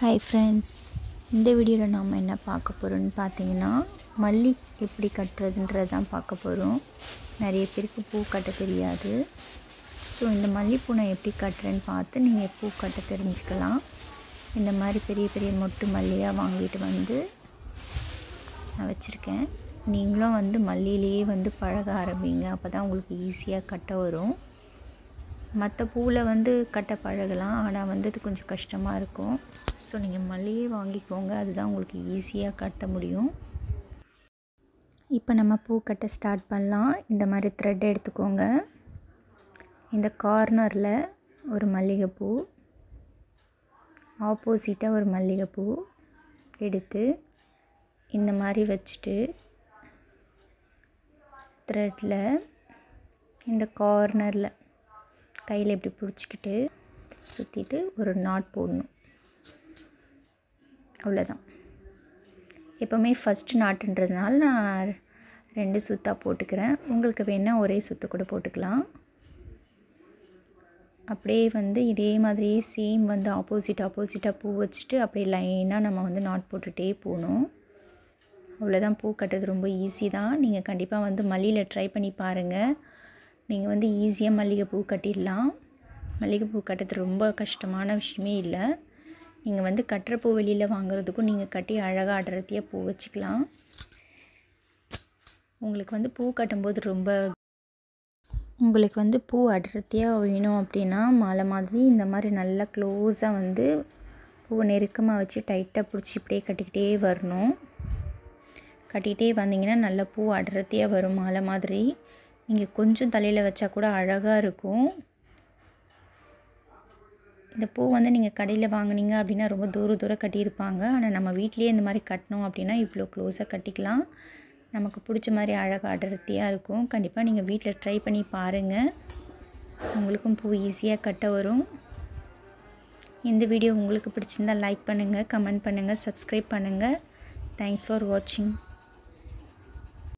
Hi friends, இந்த வீடியோவில் நாம் என்ன பார்க்க போகிறோம்னு பார்த்தீங்கன்னா மல்லி எப்படி கட்டுறதுன்றது தான் பார்க்க போகிறோம். நிறைய பேருக்கு பூ கட்ட தெரியாது. ஸோ இந்த மல்லிப்பூ நான் எப்படி கட்டுறேன்னு பார்த்து நீங்கள் பூ கட்ட தெரிஞ்சுக்கலாம். இந்த மாதிரி பெரிய பெரிய மொட்டு மல்லியாக வாங்கிட்டு வந்து நான் வச்சுருக்கேன். நீங்களும் வந்து மல்லியிலேயே பழக ஆரம்பிங்க. அப்போ தான் உங்களுக்கு ஈஸியாக கட்ட வரும். மற்ற பூவில் கட்ட பழகலாம், ஆனால் அது கொஞ்சம் கஷ்டமாக இருக்கும். ஸோ நீங்கள் மல்லியே வாங்கிக்கோங்க, அதுதான் உங்களுக்கு ஈஸியாக கட்ட முடியும். இப்போ நம்ம பூ கட்ட ஸ்டார்ட் பண்ணலாம். இந்த மாதிரி த்ரெட் எடுத்துக்கோங்க. இந்த கார்னரில் ஒரு மல்லிகைப்பூ, ஆப்போசிட்டாக ஒரு மல்லிகைப்பூ எடுத்து இந்த மாதிரி வச்சுட்டு த்ரெட்டில் இந்த கார்னரில் கையில் இப்படி பிடிச்சிக்கிட்டு சுற்றிட்டு ஒரு நாட் போடணும். அவ்வளோதான். எப்போவுமே ஃபஸ்ட்டு நாட்டுன்றதுனால நான் 2 சுத்தாக போட்டுக்கிறேன். உங்களுக்கு வேணால் ஒரே சுற்று கூட போட்டுக்கலாம். அப்படியே இதே மாதிரியே சேம் ஆப்போசிட்டாக பூ வச்சுட்டு அப்படியே லைனாக நம்ம நாட் போட்டுகிட்டே போகணும். அவ்வளோதான். பூ கட்டுறது ரொம்ப ஈஸி தான். நீங்கள் கண்டிப்பாக மல்லியில் ட்ரை பண்ணி பாருங்கள். நீங்கள் ஈஸியாக மல்லிகைப்பூ கட்டிடலாம். மல்லிகைப்பூ கட்டுறது ரொம்ப கஷ்டமான விஷயமே இல்லை. நீங்கள் கட்டுற பூ வெளியில் வாங்குறதுக்கும் நீங்கள் கட்டி அழகாக அடர்த்தியாக பூ வச்சுக்கலாம். உங்களுக்கு பூ கட்டும்போது உங்களுக்கு பூ அடர்த்தியாக வேணும் அப்படின்னா மாலை மாதிரி இந்த மாதிரி நல்லா க்ளோஸாக பூவை நெருக்கமாக வச்சு டைட்டாக பிடிச்சி இப்படியே கட்டிக்கிட்டே வரணும். கட்டிகிட்டே வந்தீங்கன்னா நல்லா பூ அடர்த்தியாக வரும் மாலை மாதிரி. நீங்கள் கொஞ்சம் தலையில் வச்சா கூட அழகாக இருக்கும். இந்த பூ நீங்கள் கடையில் வாங்கினீங்க அப்படின்னா ரொம்ப தூரம் கட்டியிருப்பாங்க. ஆனால் நம்ம வீட்டிலேயே இந்த மாதிரி கட்டினோம் அப்படின்னா இவ்வளோ க்ளோஸாக கட்டிக்கலாம். நமக்கு பிடிச்ச மாதிரி அழகாக அடர்த்தியாக இருக்கும். கண்டிப்பாக நீங்கள் வீட்டில் ட்ரை பண்ணி பாருங்கள். உங்களுக்கும் பூ ஈஸியாக கட்ட வரும். இந்த வீடியோ உங்களுக்கு பிடிச்சிருந்தால் லைக் பண்ணுங்கள், கமெண்ட் பண்ணுங்கள், சப்ஸ்கிரைப் பண்ணுங்கள். தேங்க்ஸ் ஃபார் வாட்சிங்.